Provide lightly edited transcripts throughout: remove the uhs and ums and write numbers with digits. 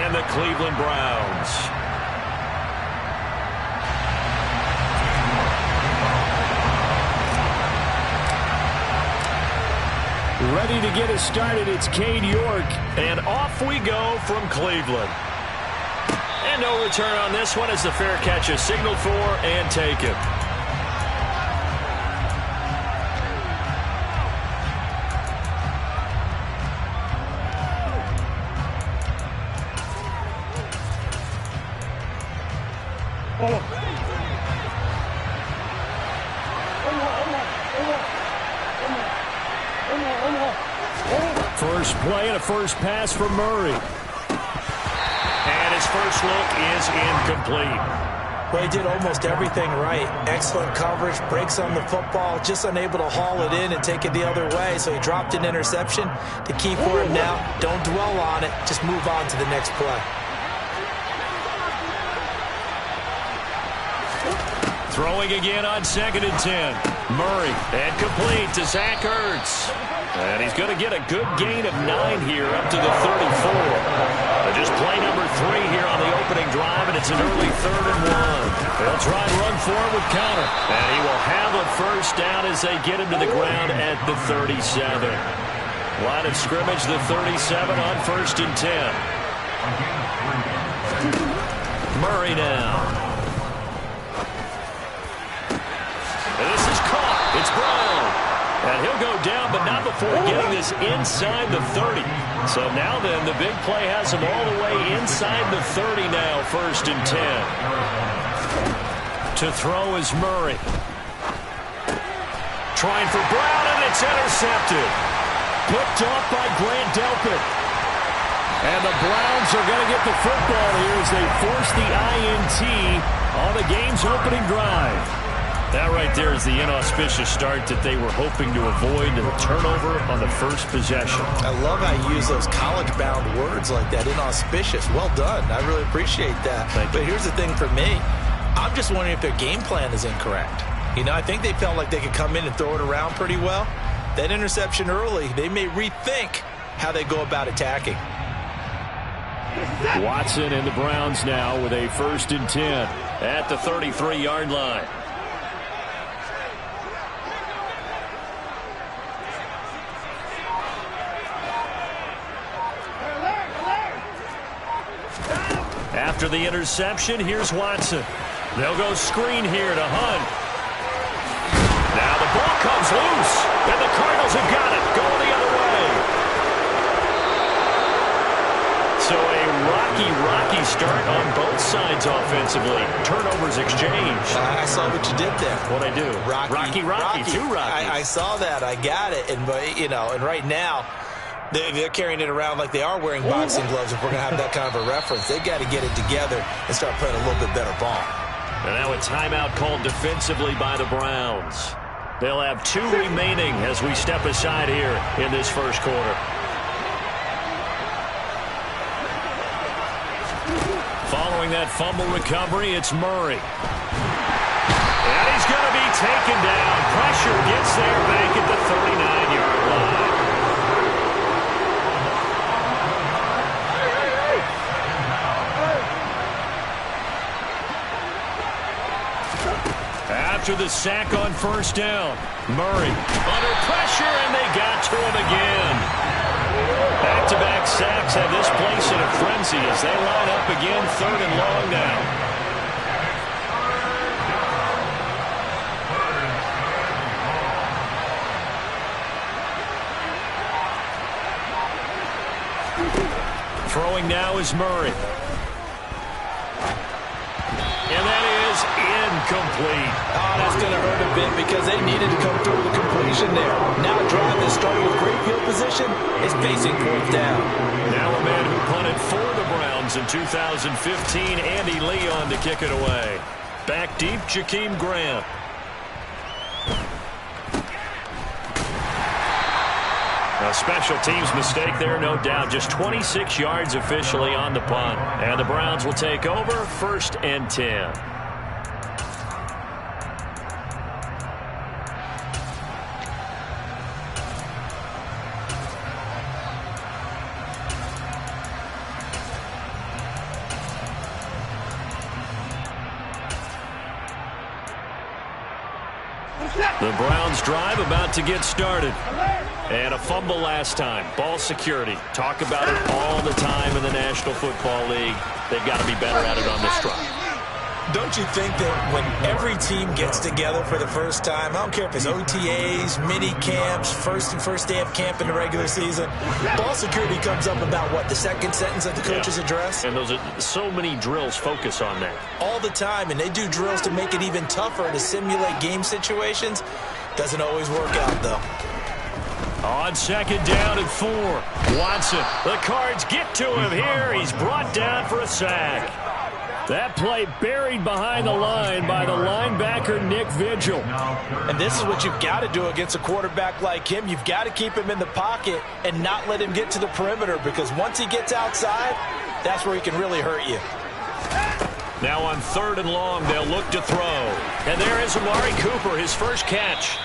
and the Cleveland Browns. Ready to get us started, it's Cade York. And off we go from Cleveland. And no return on this one as the fair catch is signaled for and taken. First play and a first pass for Murray. And his first look is incomplete. Well, he did almost everything right. Excellent coverage, breaks on the football, just unable to haul it in and take it the other way. So he dropped an interception. The key for him now, don't dwell on it. Just move on to the next play. Throwing again on 2nd and 10. Murray, and complete to Zach Ertz. And he's going to get a good gain of 9 here up to the 34. Just play number 3 here on the opening drive, and it's an early 3rd and 1. They'll try and run for it with Connor. And he will have a first down as they get him to the ground at the 37. Line of scrimmage, the 37 on 1st and 10. Murray now. And this is caught. It's Brown. And he'll go down, but not before getting this inside the 30. So now then, the big play has him all the way inside the 30 now, 1st and 10. To throw is Murray. Trying for Brown, and it's intercepted. Picked off by Grant Delpit. And the Browns are going to get the football here as they force the INT on the game's opening drive. That right there is the inauspicious start that they were hoping to avoid, and the turnover on the first possession. I love how you use those college-bound words like that, inauspicious. Well done. I really appreciate that. But here's the thing for me. I'm just wondering if their game plan is incorrect. You know, I think they felt like they could come in and throw it around pretty well. That interception early, they may rethink how they go about attacking. Watson and the Browns now with a 1st and 10 at the 33-yard line. After the interception, here's Watson. They'll go screen here to Hunt. Now the ball comes loose, and the Cardinals have got it. Going the other way. So a rocky start on both sides offensively. Turnovers exchanged. I saw what you did there. What'd I do? Rocky. Two Rockies. I saw that. I got it. And, you know, and right now, they're carrying it around like they are wearing boxing gloves. If we're going to have that kind of a reference, they've got to get it together and start playing a little bit better ball. And now a timeout called defensively by the Browns. They'll have 2 remaining as we step aside here in this first quarter. Following that fumble recovery, it's Murray. And he's going to be taken down. Pressure gets there back at the 39-yard line. After the sack on 1st down, Murray under pressure, and they got to him again. Back-to-back sacks have this place in a frenzy as they line up again, 3rd and long now. Throwing now is Murray. And that is incomplete. Oh, that's going to hurt a bit because they needed to come through with a completion there. Now a drive that started with great field position is facing 4th down. Now a man who punted for the Browns in 2015, Andy Leon, to kick it away. Back deep, Jakeem Grant. A special teams mistake there, no doubt. Just 26 yards officially on the punt. And the Browns will take over, 1st and 10. The Browns drive about to get started. And a fumble last time. Ball security. Talk about it all the time in the National Football League. They've got to be better at it on this drive. Don't you think that when every team gets together for the first time, I don't care if it's OTAs, mini camps, first day of camp in the regular season, ball security comes up about, what, the second sentence of the coach's address? And those are so many drills focus on that. All the time, and they do drills to make it even tougher to simulate game situations. Doesn't always work out, though. On second down and 4. Watson, the Cards get to him here. He's brought down for a sack. That play buried behind the line by the linebacker, Nick Vigil. And this is what you've got to do against a quarterback like him. You've got to keep him in the pocket and not let him get to the perimeter, because once he gets outside, that's where he can really hurt you. Now on 3rd and long, they'll look to throw. And there is Amari Cooper, his first catch.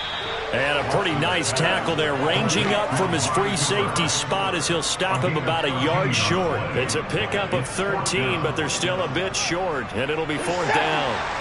And a pretty nice tackle there, ranging up from his free safety spot as he'll stop him about a yard short. It's a pickup of 13, but they're still a bit short, and it'll be 4th down.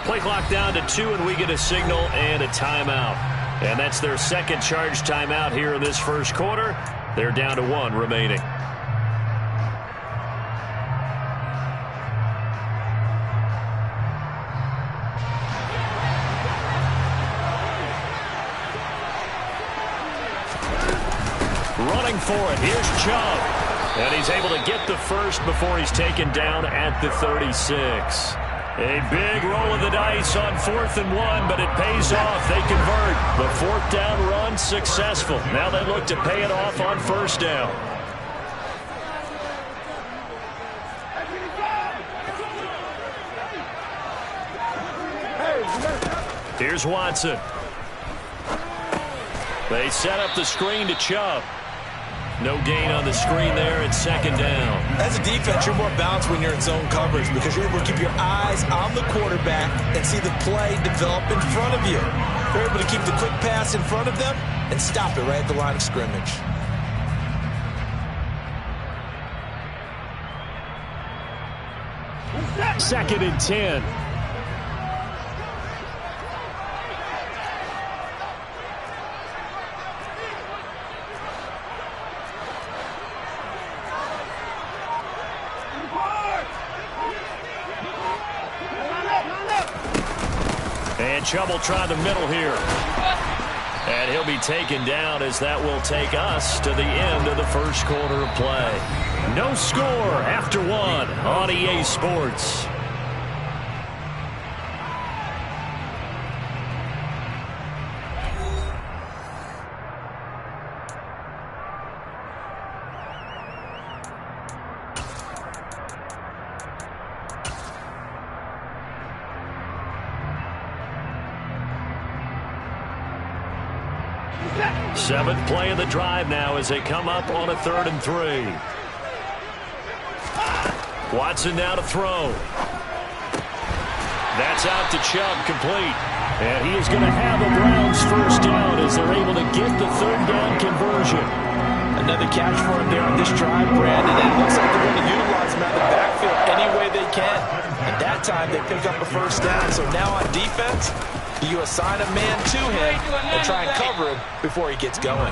Play clock down to 2, and we get a signal and a timeout. And that's their second charge timeout here in this first quarter. They're down to 1 remaining. Running for it. Here's Chubb. And he's able to get the first before he's taken down at the 36. A big roll of the dice on 4th and 1, but it pays off. They convert. The 4th down run successful. Now they look to pay it off on 1st down. Here's Watson. They set up the screen to Chubb. No gain on the screen there at 2nd down. As a defense, you're more balanced when you're in zone coverage because you're able to keep your eyes on the quarterback and see the play develop in front of you. You're able to keep the quick pass in front of them and stop it right at the line of scrimmage. Second and 10. And Chubb will try the middle here. And he'll be taken down as that will take us to the end of the first quarter of play. No score after 1 on EA Sports. Seventh play of the drive now as they come up on a 3rd and 3. Watson now to throw. That's out to Chubb, complete. And he is going to have a Browns first down as they're able to get the 3rd down conversion. Another catch for him there on this drive, Brandon. And it looks like they're going to utilize him out of the backfield any way they can. And that time they pick up a first down. So now on defense, you assign a man to him and try and cover him before he gets going.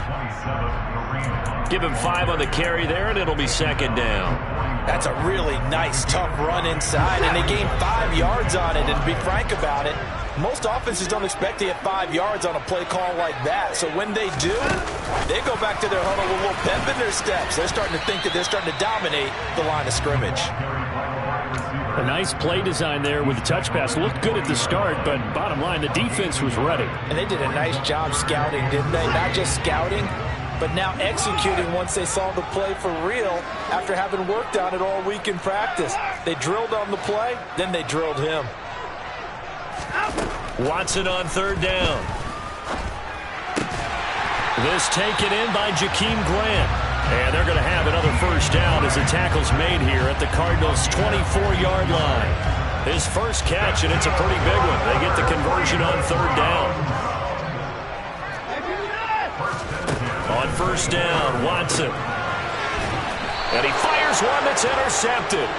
Give him 5 on the carry there, and it'll be 2nd down. That's a really nice, tough run inside, and they gained 5 yards on it. And to be frank about it, most offenses don't expect to get 5 yards on a play call like that. So when they do, they go back to their huddle with a little pep in their steps. They're starting to think that they're starting to dominate the line of scrimmage. A nice play design there with the touch pass. Looked good at the start, but bottom line, the defense was ready. And they did a nice job scouting, didn't they? Not just scouting, but now executing once they saw the play for real after having worked on it all week in practice. They drilled on the play, then they drilled him. Watson on 3rd down. This taken in by Jakeem Grant. And they're going to have another first down as the tackle's made here at the Cardinals' 24-yard line. His first catch, and it's a pretty big one. They get the conversion on third down. On first down, Watson. And he fires one that's intercepted.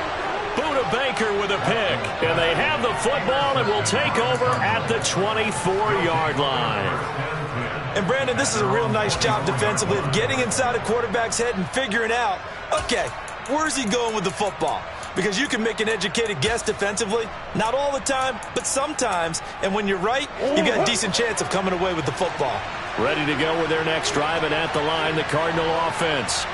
Buda Baker with a pick. And they have the football and will take over at the 24-yard line. And, Brandon, this is a real nice job defensively of getting inside a quarterback's head and figuring out, okay, where's he going with the football? Because you can make an educated guess defensively. Not all the time, but sometimes. And when you're right, you've got a decent chance of coming away with the football. Ready to go with their next drive, and at the line, the Cardinal offense.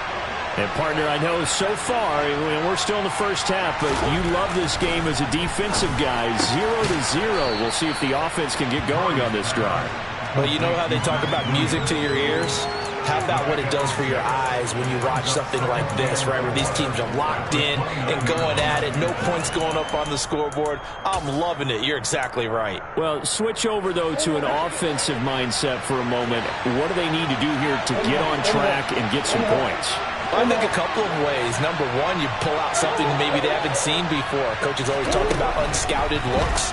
And, partner, I know so far, we're still in the first half, but you love this game as a defensive guy. 0-0. We'll see if the offense can get going on this drive. Well, you know how they talk about music to your ears? How about what it does for your eyes when you watch something like this, right, where these teams are locked in and going at it, no points going up on the scoreboard? I'm loving it. You're exactly right. Well, switch over, though, to an offensive mindset for a moment. What do they need to do here to get on track and get some points? I think a couple of ways. Number one, you pull out something maybe they haven't seen before. Coaches always talk about unscouted looks.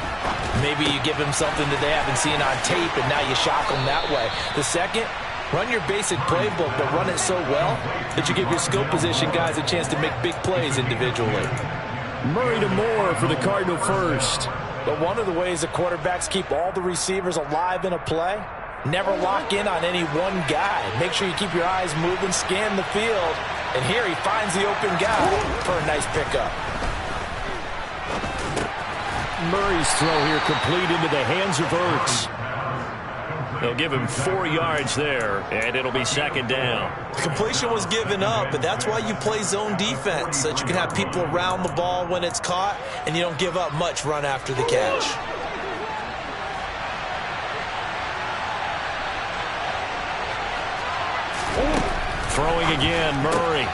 Maybe you give them something that they haven't seen on tape, and now you shock them that way. The second, run your basic playbook, but run it so well that you give your skill position guys a chance to make big plays individually. Murray to Moore for the Cardinal first. But one of the ways the quarterbacks keep all the receivers alive in a play, never lock in on any one guy. Make sure you keep your eyes moving, scan the field. And here he finds the open guy for a nice pickup. Murray's throw here complete into the hands of Ertz. They'll give him 4 yards there, and it'll be second down. The completion was given up, but that's why you play zone defense, so that you can have people around the ball when it's caught, and you don't give up much run after the catch. Throwing again, Murray.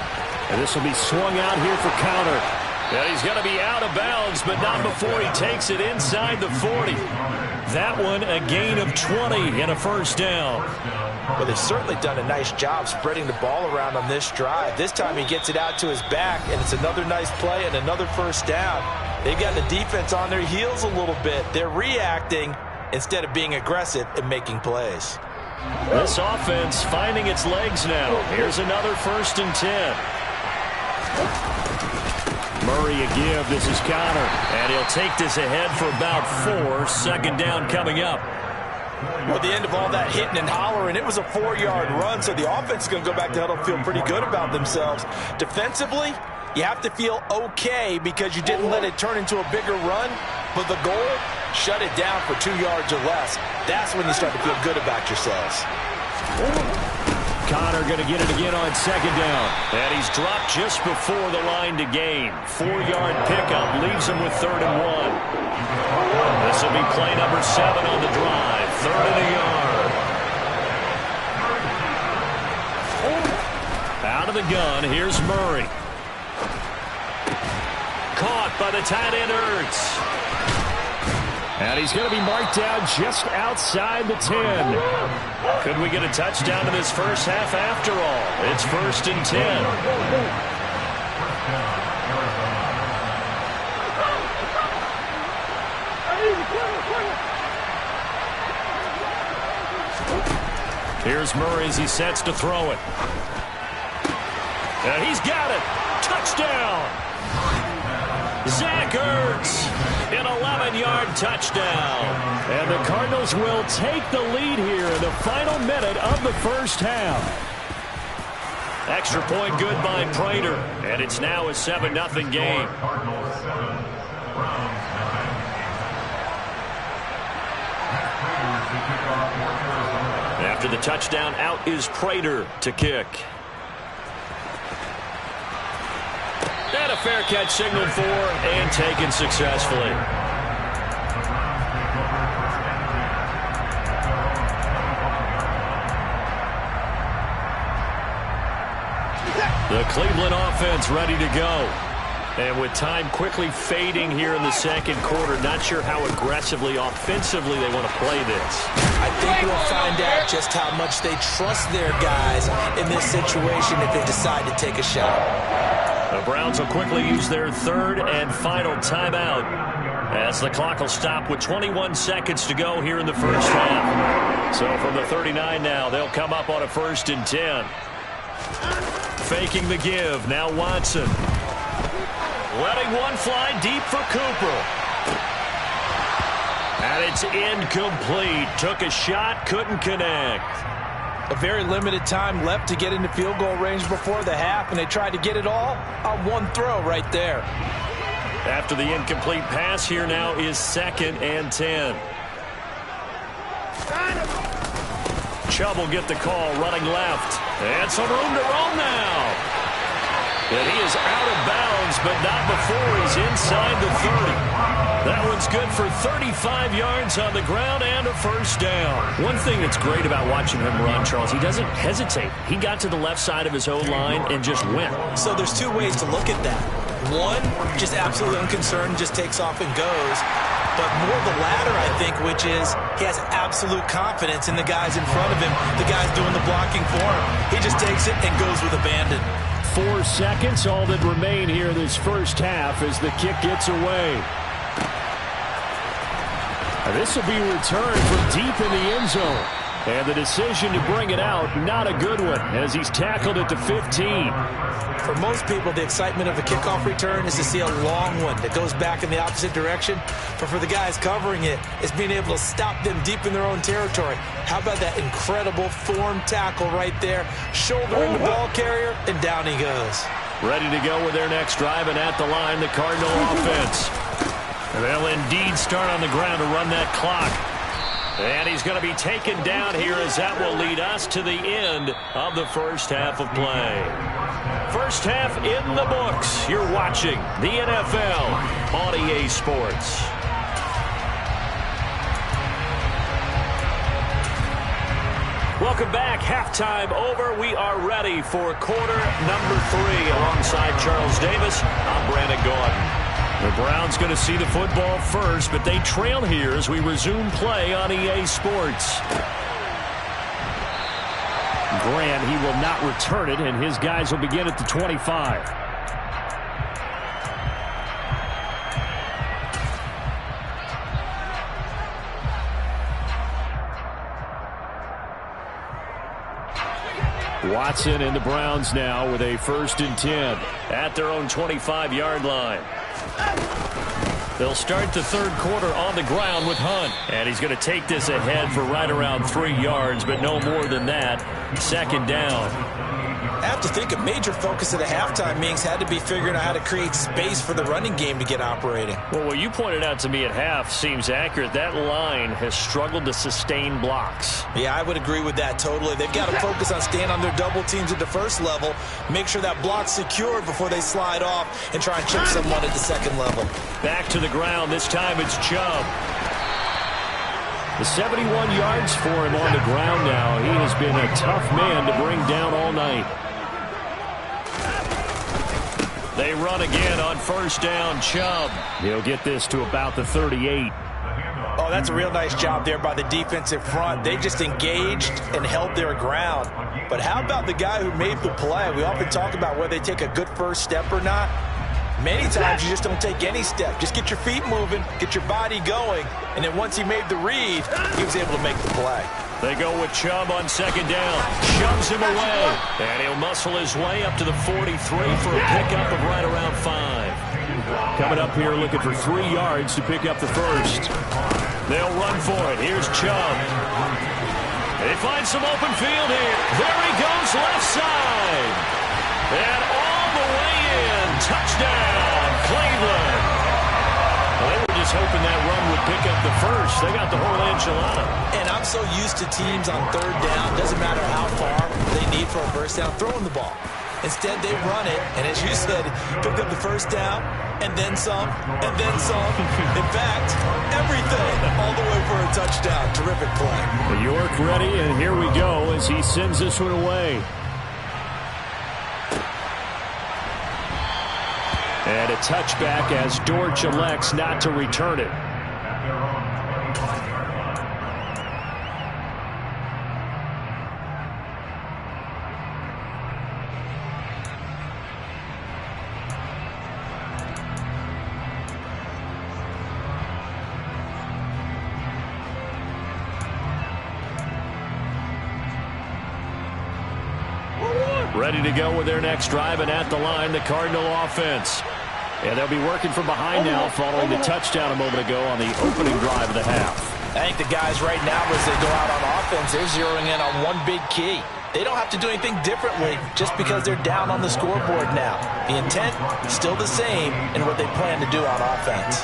And this will be swung out here for counter. And he's going to be out of bounds, but not before he takes it inside the 40. That one a gain of 20 and a first down. Well, they've certainly done a nice job spreading the ball around on this drive. This time he gets it out to his back, and it's another nice play and another first down. They've got the defense on their heels a little bit. They're reacting instead of being aggressive and making plays. This offense finding its legs now. Here's another 1st and 10. Murray a give. This is Connor. And he'll take this ahead for about 4. Second down coming up. Well, at the end of all that hitting and hollering, it was a 4-yard run, so the offense is going to go back to huddle and feel pretty good about themselves. Defensively, you have to feel okay because you didn't let it turn into a bigger run, but the goal, shut it down for 2 yards or less. That's when you start to feel good about yourselves. Connor going to get it again on second down. And he's dropped just before the line to gain. 4-yard pickup leaves him with 3rd and 1. This will be play number 7 on the drive. 3rd and a yard. Out of the gun, here's Murray. Caught by the tight end Ertz. And he's going to be marked down just outside the 10. Could we get a touchdown in this first half after all? It's 1st and 10. Here's Murray as he sets to throw it. And he's got it. Touchdown. Zach Ertz, an 11-yard touchdown. And the Cardinals will take the lead here in the final minute of the first half. Extra point good by Prater. And it's now a 7-0 game. After the touchdown, out is Prater to kick. And a fair catch signaled for and taken successfully. The Cleveland offense ready to go. And with time quickly fading here in the second quarter, not sure how aggressively, offensively they want to play this. I think we'll find out just how much they trust their guys in this situation if they decide to take a shot. The Browns will quickly use their 3rd and final timeout As the clock will stop with 21 seconds to go here in the first half. So from the 39 now, they'll come up on a 1st and 10. Faking the give. Now Watson. Letting one fly deep for Cooper. And it's incomplete. Took a shot, couldn't connect. A very limited time left to get into field goal range before the half, and they tried to get it all on one throw right there. After the incomplete pass, here now is 2nd and 10. Chubb will get the call, running left. And some room to roam now. And he is out of bounds, but not before he's inside the 30. That one's good for 35 yards on the ground and a 1st down. One thing that's great about watching him run, Charles, he doesn't hesitate. He got to the left side of his O-line and just went. So there's 2 ways to look at that. One, just absolutely unconcerned, just takes off and goes. But more the latter, I think, which is he has absolute confidence in the guys in front of him, the guys doing the blocking for him. He just takes it and goes with abandon. 4 seconds, all that remain here this first half as the kick gets away. This will be returned from deep in the end zone. And the decision to bring it out, not a good one, as he's tackled at the 15. For most people, the excitement of a kickoff return is to see a long one that goes back in the opposite direction. But for the guys covering it, it's being able to stop them deep in their own territory. How about that incredible form tackle right there? Shouldering the ball carrier, and down he goes. Ready to go with their next drive, and at the line, the Cardinal offense. And they'll indeed start on the ground to run that clock. And he's going to be taken down here as that will lead us to the end of the first half of play. First half in the books. You're watching the NFL on EA Sports. Welcome back. Halftime over. We are ready for quarter number 3. Alongside Charles Davis, I'm Brandon Gaudin. The Browns going to see the football first, but they trail here as we resume play on EA Sports. Grant, he will not return it, and his guys will begin at the 25. Watson and the Browns now with a 1st and 10 at their own 25-yard line. They'll start the 3rd quarter on the ground with Hunt. And he's going to take this ahead for right around 3 yards, but no more than that. 2nd down. I have to think a major focus of the halftime meetings had to be figuring out how to create space for the running game to get operating. Well, what you pointed out to me at half seems accurate. That line has struggled to sustain blocks. Yeah, I would agree with that totally. They've got to focus on staying on their double teams at the 1st level, make sure that block's secured before they slide off and try and chip someone at the 2nd level. Back to the ground. This time it's Chubb. The 71 yards for him on the ground now. He has been a tough man to bring down all night. They run again on 1st down. Chubb. He'll get this to about the 38. Oh, that's a real nice job there by the defensive front. They just engaged and held their ground. But how about the guy who made the play? We often talk about whether they take a good first step or not. Many times you just don't take any step. Just get your feet moving, get your body going, and then once he made the read, he was able to make the play. They go with Chubb on 2nd down. Shoves him away. And he'll muscle his way up to the 43 for a pickup of right around 5. Coming up here looking for 3 yards to pick up the 1st. They'll run for it. Here's Chubb. They find some open field here. There he goes left side. And all the way in. Touchdown, Cleveland. Well, they were just hoping that run would pick up the 1st. They got the whole enchilada. And I'm so used to teams on 3rd down, doesn't matter how far they need for a 1st down, throwing the ball. Instead, they run it, and as you said, picked up the 1st down, and then some, and then some. In fact, everything, all the way for a touchdown. Terrific play. York ready, and here we go as he sends this one away. And a touchback as Dortch elects not to return it. Ready to go with their next drive, and at the line, the Cardinal offense. And they'll be working from behind now following the touchdown a moment ago on the opening drive of the half. I think the guys right now, as they go out on offense, they're zeroing in on one big key. They don't have to do anything differently just because they're down on the scoreboard now. The intent is still the same in what they plan to do on offense.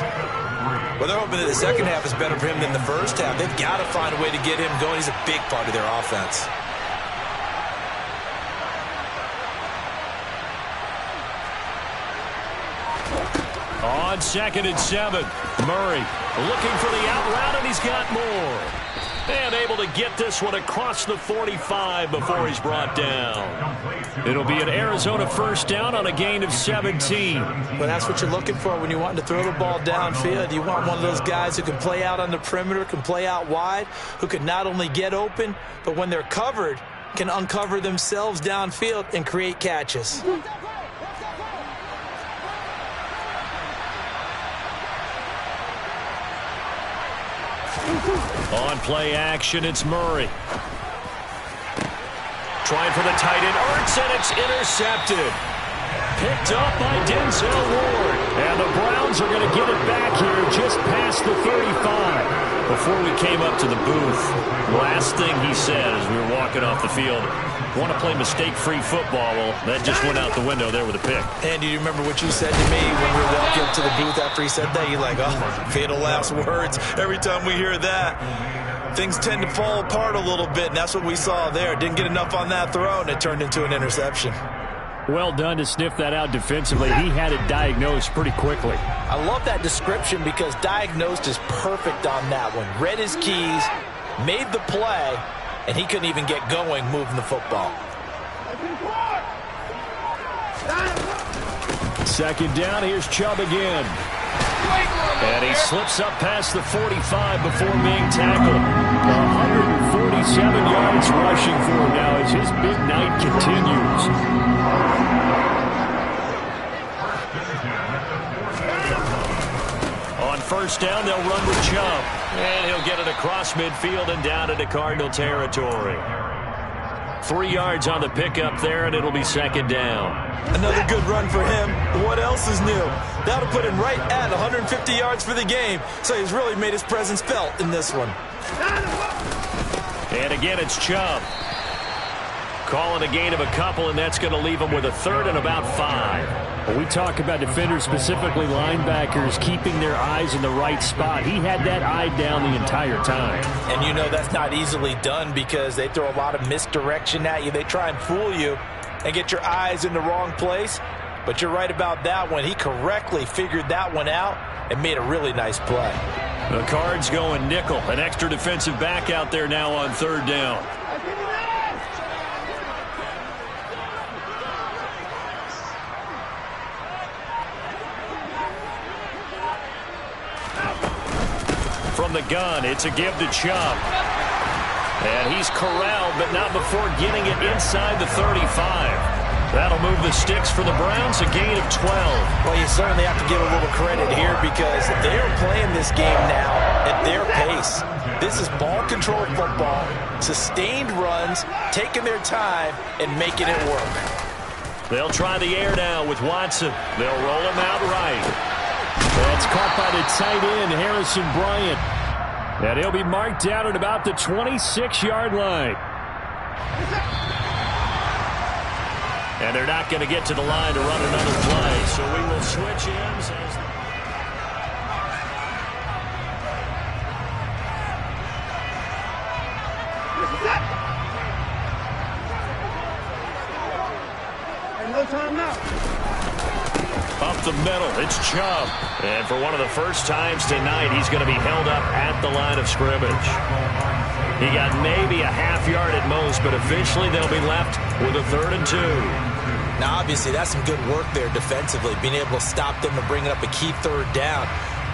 Well, they're hoping that the second half is better for him than the first half. They've got to find a way to get him going. He's a big part of their offense. On 2nd and 7, Murray looking for the out route, and he's got more. And able to get this one across the 45 before he's brought down. It'll be an Arizona first down on a gain of 17. Well, that's what you're looking for when you want to throw the ball downfield. You want one of those guys who can play out on the perimeter, can play out wide, who can not only get open, but when they're covered, can uncover themselves downfield and create catches. On play action, it's Murray. Trying for the tight end, Ertz, and it's intercepted. Picked up by Denzel Ward. And the Browns are going to get it back here just past the 35. Before we came up to the booth, last thing he said as we were walking off the field, want to play mistake-free football. Well, that just went out the window there with a pick. And do you remember what you said to me when we were walking up to the booth after he said that? You're like, oh, fatal last words. Every time we hear that, things tend to fall apart a little bit, and that's what we saw there. Didn't get enough on that throw, and it turned into an interception. Well done to sniff that out defensively. He had it diagnosed pretty quickly. I love that description because diagnosed is perfect on that one. Read his keys, made the play, and he couldn't even get going moving the football. Second down, here's Chubb again. And he slips up past the 45 before being tackled. 147 yards rushing for him now as his big night continues. On first down, they'll run with Chubb. And he'll get it across midfield and down into Cardinal territory. 3 yards on the pickup there, and it'll be second down. Another good run for him. What else is new? That'll put him right at 150 yards for the game. So he's really made his presence felt in this one. And again, it's Chubb. Calling a gain of a couple, and that's going to leave him with a third and about 5. When we talk about defenders, specifically linebackers, keeping their eyes in the right spot. He had that eye down the entire time. And you know that's not easily done because they throw a lot of misdirection at you. They try and fool you and get your eyes in the wrong place. But you're right about that one. He correctly figured that one out and made a really nice play. The Cards going nickel. An extra defensive back out there now on third down. From the gun, it's a give to Chubb. And he's corralled, but not before getting it inside the 35. That'll move the sticks for the Browns, a gain of 12. Well, you certainly have to give a little credit here because they're playing this game now at their pace. This is ball control football, sustained runs, taking their time, and making it work. They'll try the air now with Watson. They'll roll him out right. That's caught by the tight end, Harrison Bryant. And he'll be marked down at about the 26-yard line. And they're not going to get to the line to run another play. So we will switch ends. No time now. Up the middle, it's Chubb. And for one of the first times tonight, he's going to be held up at the line of scrimmage. He got maybe a half yard at most, but eventually they'll be left with a 3rd and 2. Now, obviously, that's some good work there defensively, being able to stop them and bringing up a key third down.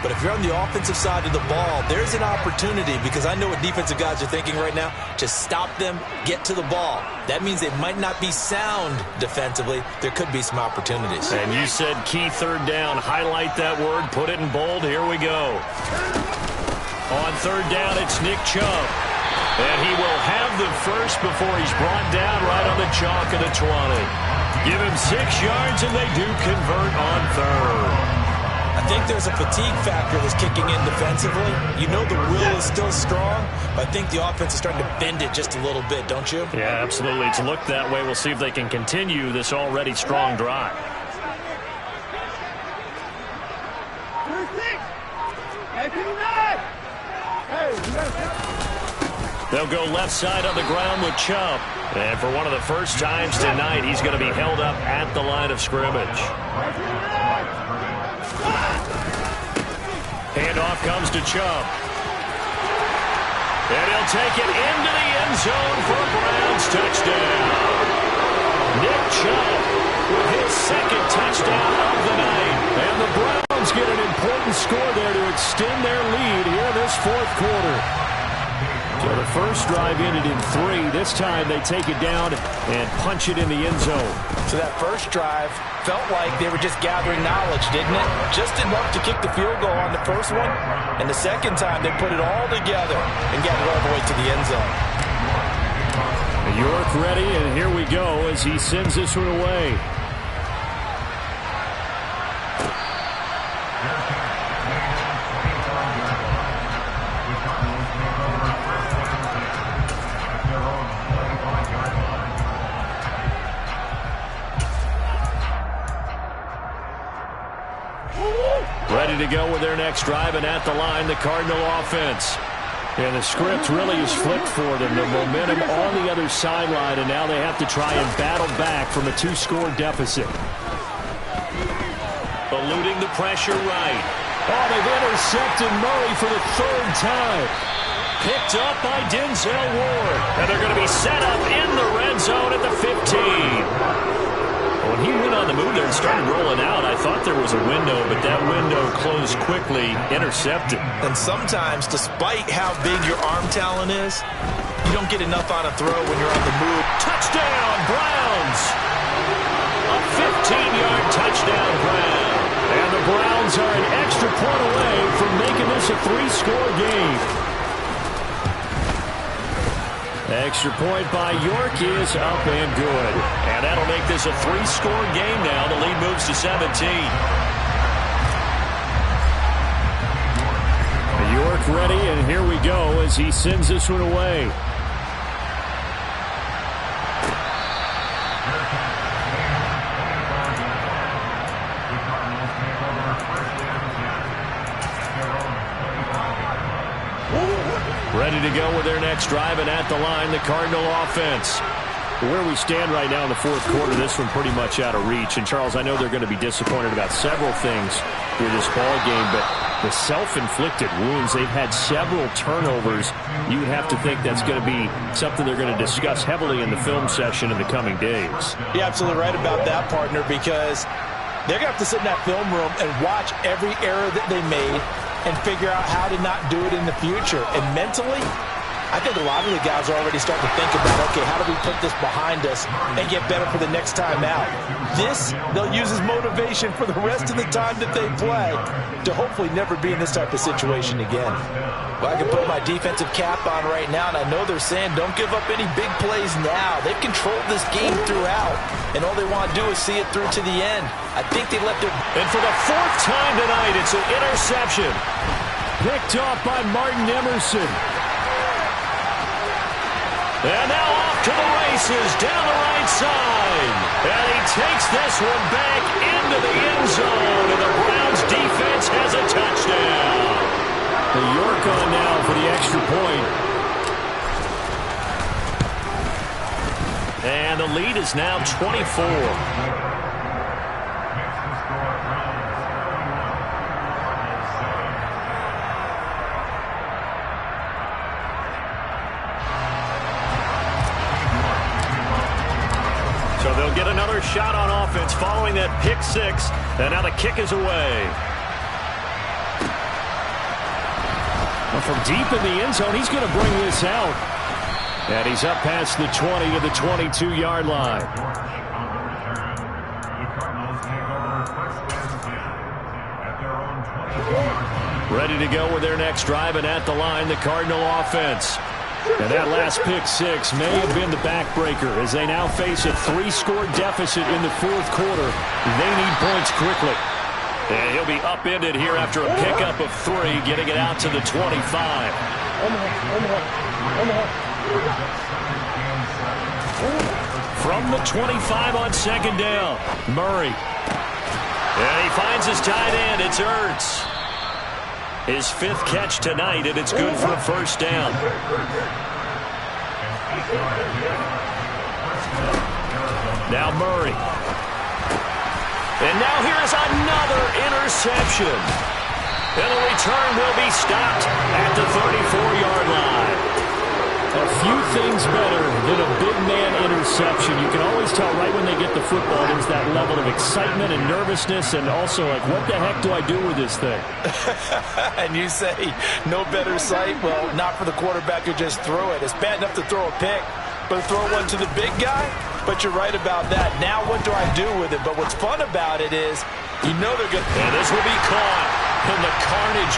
But if you're on the offensive side of the ball, there's an opportunity because I know what defensive guys are thinking right now. Just stop them, get to the ball. That means they might not be sound defensively. There could be some opportunities. And you said key third down. Highlight that word. Put it in bold. Here we go. On third down, it's Nick Chubb. And he will have the first before he's brought down right on the chalk of the 20. Give him 6 yards, and they do convert on third. I think there's a fatigue factor that's kicking in defensively. You know the will is still strong, but I think the offense is starting to bend it just a little bit, don't you? Yeah, absolutely. It's looked that way. We'll see if they can continue this already strong drive. They'll go left side on the ground with Chubb. And for one of the first times tonight, he's going to be held up at the line of scrimmage. Handoff comes to Chubb. And he'll take it into the end zone for a Browns touchdown. Nick Chubb with his second touchdown of the night. And the Browns get an important score there to extend their lead here this fourth quarter. So the first drive ended in 3. This time they take it down and punch it in the end zone. So that first drive felt like they were just gathering knowledge, didn't it? Just enough to kick the field goal on the first one. And the second time they put it all together and got it all the way to the end zone. York ready, and here we go as he sends this one away. Ready to go with their next drive, and at the line, the Cardinal offense. And the script really is flipped for them. The momentum on the other sideline, and now they have to try and battle back from a 2-score deficit. Eluding the pressure right. Oh, they've intercepted Murray for the 3rd time. Picked up by Denzel Ward. And they're going to be set up in the red zone at the 15. When he went on the move there and started rolling out, I thought there was a window, but that window closed quickly, intercepted. And sometimes, despite how big your arm talent is, you don't get enough on a throw when you're on the move. Touchdown, Browns! A 15-yard touchdown, Brown. And the Browns are an extra point away from making this a 3-score game. Extra point by York is up and good. And that'll make this a 3-score game now. The lead moves to 17. York ready, and here we go as he sends this one away. Ready to go with their next drive, and at the line, the Cardinal offense. Where we stand right now in the fourth quarter, this one pretty much out of reach. And, Charles, I know they're going to be disappointed about several things with this ball game, but the self-inflicted wounds, they've had several turnovers. You would have to think that's going to be something they're going to discuss heavily in the film session in the coming days. You're absolutely right about that, partner, because they're going to have to sit in that film room and watch every error that they made and figure out how to not do it in the future. And mentally, I think a lot of the guys are already starting to think about, okay, how do we put this behind us and get better for the next time out? This, they'll use as motivation for the rest of the time that they play to hopefully never be in this type of situation again. Well, I can put my defensive cap on right now, and I know they're saying don't give up any big plays now. They've controlled this game throughout, and all they want to do is see it through to the end. I think they left their... And for the 4th time tonight, it's an interception. Picked off by Martin Emerson. And now off to the races down the right side. And he takes this one back into the end zone. And the Browns defense has a touchdown. The York on now for the extra point. And the lead is now 24. So they'll get another shot on offense following that pick 6. And now the kick is away. Well, from deep in the end zone, he's going to bring this out. And he's up past the 20 to the 22-yard line. Ready to go with their next drive, and at the line, the Cardinal offense. And that last pick six may have been the backbreaker as they now face a 3-score deficit in the fourth quarter. They need points quickly. And he'll be upended here after a pickup of 3, getting it out to the 25. From the 25 on second down, Murray. And he finds his tight end. It's Ertz. His 5th catch tonight, and it's good for a first down. Now Murray. And now here's another interception. And the return will be stopped at the 34-yard line. A few things better than a big man interception. You can always tell right when they get the football, there's that level of excitement and nervousness, and also like, what the heck do I do with this thing? And you say, no better sight? Well, not for the quarterback who just threw it. It's bad enough to throw a pick, but throw one to the big guy? But you're right about that. Now what do I do with it? But what's fun about it is, you know they're good. And this will be caught in the carnage.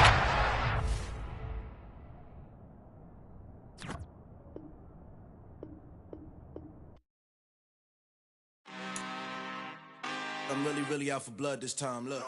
I'm really out for blood this time, look.